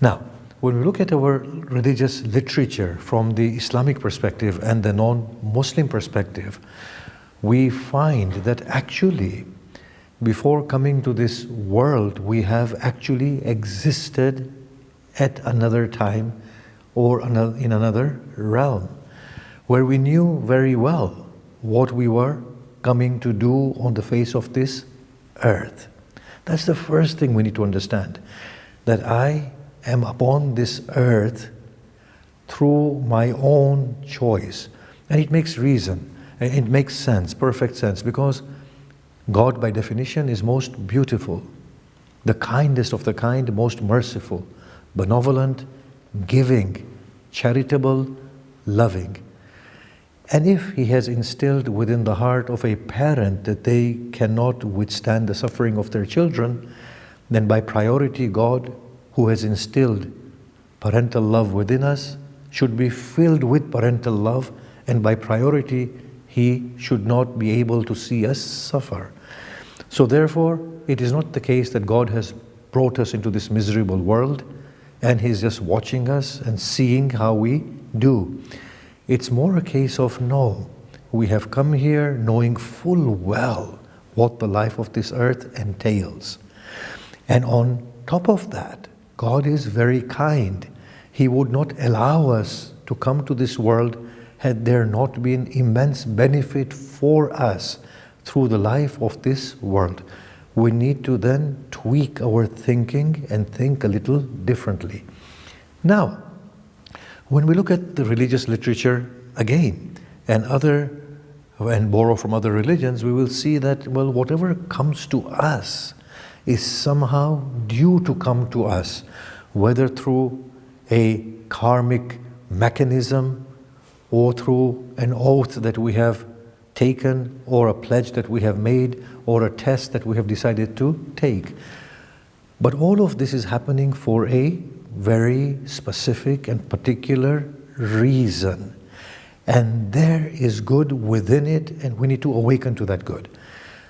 Now, when we look at our religious literature from the Islamic perspective and the non-Muslim perspective, we find that actually, before coming to this world, we have actually existed at another time or in another realm, where we knew very well what we were coming to do on the face of this earth. That's the first thing we need to understand, that I am upon this earth through my own choice. And it makes reason, and it makes sense, perfect sense, because God by definition is most beautiful, the kindest of the kind, most merciful, benevolent, giving, charitable, loving. And if He has instilled within the heart of a parent that they cannot withstand the suffering of their children, then by priority God, who has instilled parental love within us, should be filled with parental love, and by priority He should not be able to see us suffer. So therefore, it is not the case that God has brought us into this miserable world and He's just watching us and seeing how we do. It's more a case of, no, we have come here knowing full well what the life of this earth entails. And on top of that, God is very kind. He would not allow us to come to this world had there not been immense benefit for us through the life of this world. We need to then tweak our thinking and think a little differently. Now, when we look at the religious literature again and borrow from other religions, we will see that, well, whatever comes to us is somehow due to come to us, whether through a karmic mechanism or through an oath that we have taken, or a pledge that we have made, or a test that we have decided to take. But all of this is happening for a very specific and particular reason. And there is good within it, and we need to awaken to that good.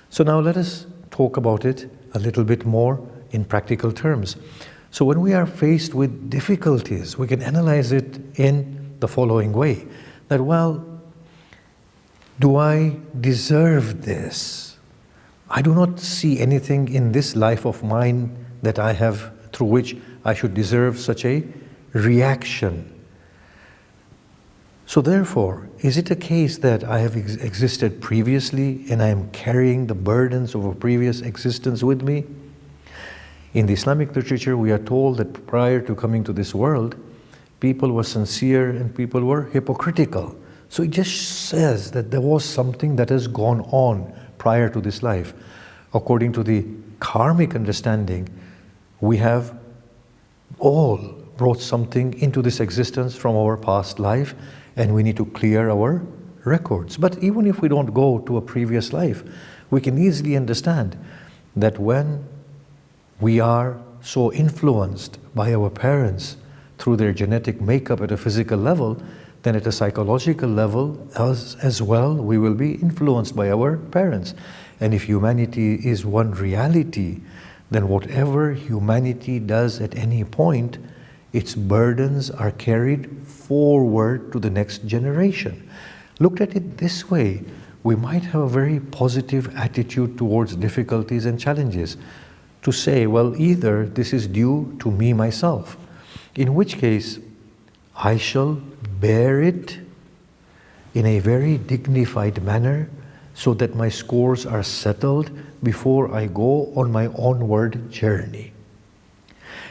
So now let us talk about it a little bit more in practical terms. So when we are faced with difficulties, we can analyze it in the following way. That, well, do I deserve this? I do not see anything in this life of mine that I have through which I should deserve such a reaction. So therefore, is it a case that I have existed previously and I am carrying the burdens of a previous existence with me? In the Islamic literature, we are told that prior to coming to this world, people were sincere and people were hypocritical. So it just says that there was something that has gone on prior to this life. According to the karmic understanding, we have all brought something into this existence from our past life, and we need to clear our records. But even if we don't go to a previous life, we can easily understand that when we are so influenced by our parents through their genetic makeup at a physical level, then at a psychological level as well, we will be influenced by our parents. And if humanity is one reality, then whatever humanity does at any point, its burdens are carried forward to the next generation. Looked at it this way, we might have a very positive attitude towards difficulties and challenges. To say, well, either this is due to me myself, in which case I shall bear it in a very dignified manner so that my scores are settled before I go on my onward journey.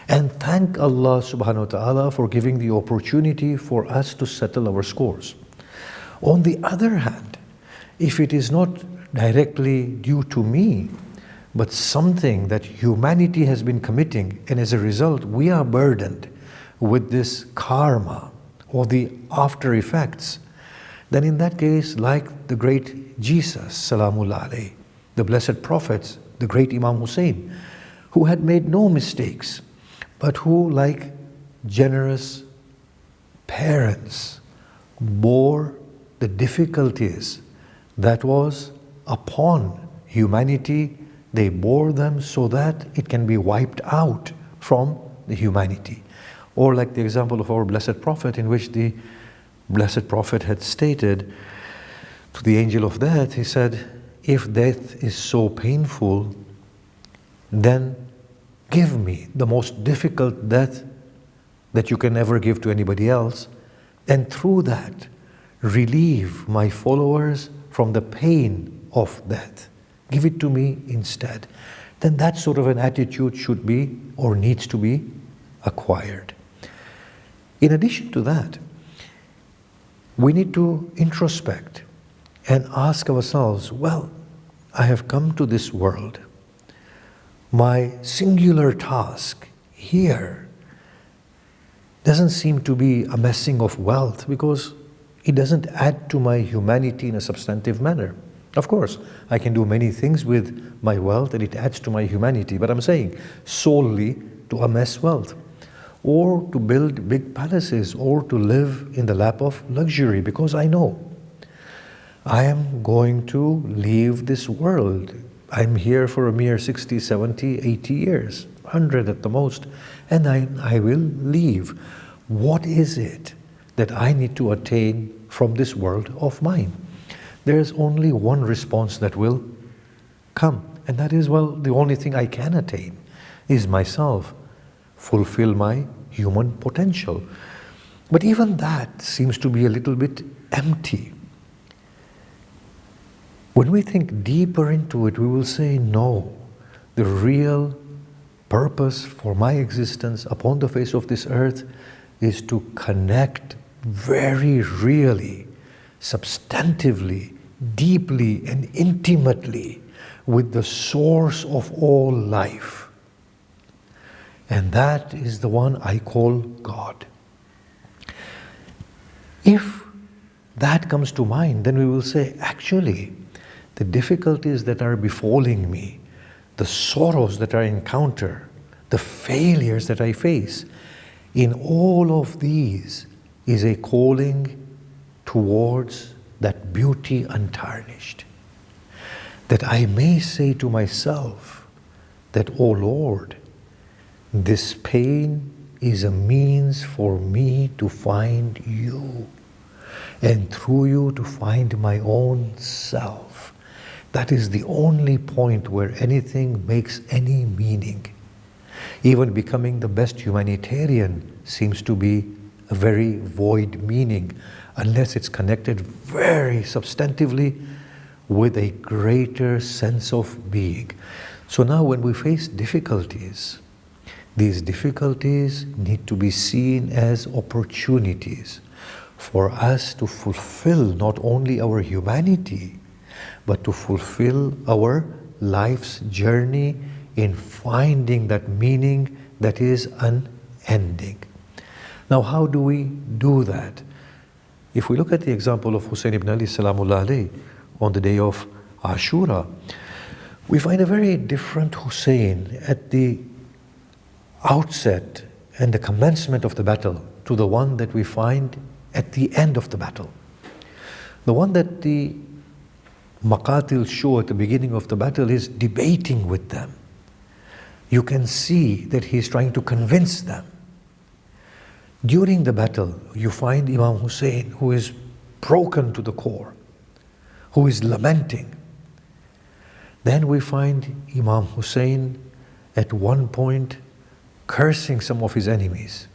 And thank Allah subhanahu wa ta'ala for giving the opportunity for us to settle our scores. On the other hand, if it is not directly due to me, but something that humanity has been committing, and as a result we are burdened with this karma or the after effects, then in that case, like the great Jesus, salamullah alayhi, the blessed prophets, the great Imam Hussein, who had made no mistakes, but who, like generous parents, bore the difficulties that was upon humanity. They bore them so that it can be wiped out from the humanity. Or like the example of our Blessed Prophet, in which the Blessed Prophet had stated to the angel of death, he said, if death is so painful, then give me the most difficult death that you can ever give to anybody else, and through that, relieve my followers from the pain of death. Give it to me instead. Then that sort of an attitude should be, or needs to be, acquired. In addition to that, we need to introspect and ask ourselves, well, I have come to this world. My singular task here doesn't seem to be amassing of wealth, because it doesn't add to my humanity in a substantive manner. Of course, I can do many things with my wealth and it adds to my humanity, but I'm saying solely to amass wealth, or to build big palaces, or to live in the lap of luxury, because I know I am going to leave this world. I'm here for a mere 60, 70, 80 years, 100 at the most, and I will leave. What is it that I need to attain from this world of mine? There's only one response that will come, and that is, well, the only thing I can attain is myself. Fulfill my human potential. But even that seems to be a little bit empty. When we think deeper into it, we will say, no, the real purpose for my existence upon the face of this earth is to connect very really, substantively, deeply and intimately with the source of all life. And that is the one I call God. If that comes to mind, then we will say, actually, the difficulties that are befalling me, the sorrows that I encounter, the failures that I face, in all of these is a calling towards that beauty untarnished. That I may say to myself that, oh Lord, this pain is a means for me to find you, and through you to find my own self. That is the only point where anything makes any meaning. Even becoming the best humanitarian seems to be a very void meaning, unless it's connected very substantively with a greater sense of being. So now when we face difficulties, these difficulties need to be seen as opportunities for us to fulfill not only our humanity, but to fulfill our life's journey in finding that meaning that is unending. Now, how do we do that? If we look at the example of Hussein ibn Ali salamullah alayhi on the day of Ashura, we find a very different Hussein at the outset and the commencement of the battle to the one that we find at the end of the battle. The one that the Maqatil show at the beginning of the battle is debating with them. You can see that he's trying to convince them. During the battle, you find Imam Hussein, who is broken to the core, who is lamenting. Then we find Imam Hussein at one point cursing some of his enemies.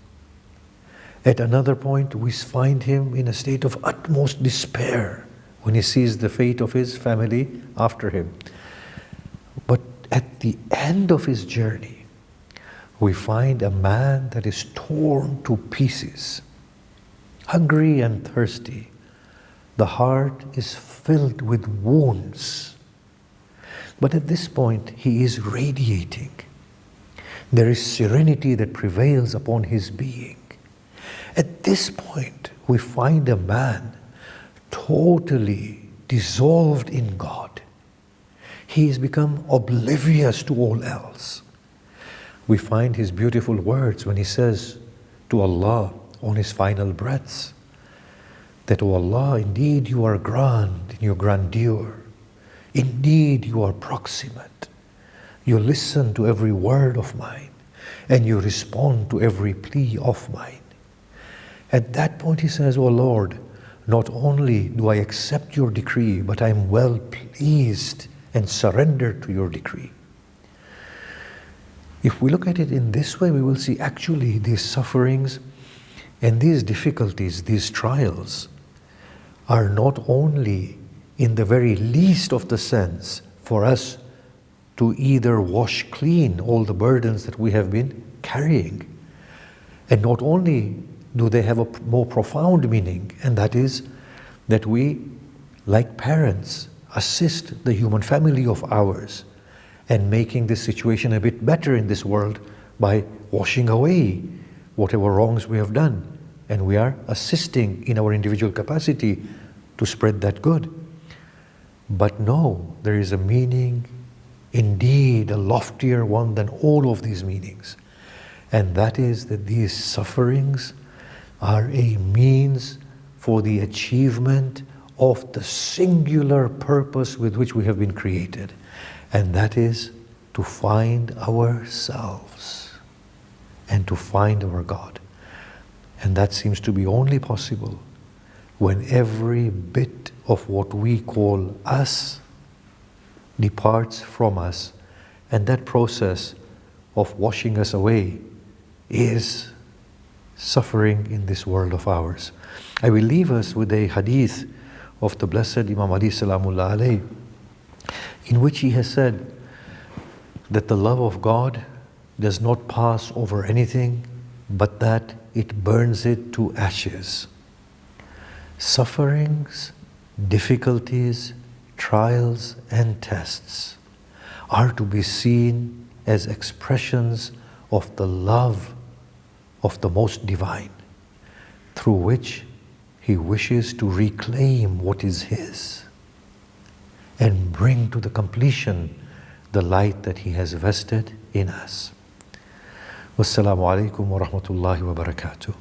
At another point, we find him in a state of utmost despair when he sees the fate of his family after him. But at the end of his journey, we find a man that is torn to pieces, hungry and thirsty. The heart is filled with wounds. But at this point, he is radiating. There is serenity that prevails upon his being. At this point, we find a man totally dissolved in God. He has become oblivious to all else. We find his beautiful words when he says to Allah on his final breaths that, "O Allah, indeed you are grand in your grandeur. Indeed you are proximate. You listen to every word of mine. and you respond to every plea of mine. At that point he says, "O Lord, not only do I accept your decree, but I am well pleased and surrender to your decree." If we look at it in this way, we will see actually these sufferings and these difficulties, these trials, are not only in the very least of the sense for us to either wash clean all the burdens that we have been carrying. And not only do they have a more profound meaning, and that is that we, like parents, assist the human family of ours and making this situation a bit better in this world by washing away whatever wrongs we have done. And we are assisting in our individual capacity to spread that good. But no, there is a meaning, indeed a loftier one than all of these meanings. And that is that these sufferings are a means for the achievement of the singular purpose with which we have been created. And that is to find ourselves and to find our God. And that seems to be only possible when every bit of what we call us departs from us. And that process of washing us away is suffering in this world of ours. I will leave us with a hadith of the Blessed Imam Ali Salamullah alayhi, in which he has said that the love of God does not pass over anything, but that it burns it to ashes. Sufferings, difficulties, trials and tests are to be seen as expressions of the love of the Most Divine, through which He wishes to reclaim what is His and bring to the completion the light that He has vested in us. Wassalamu alaikum wa rahmatullahi wa barakatuh.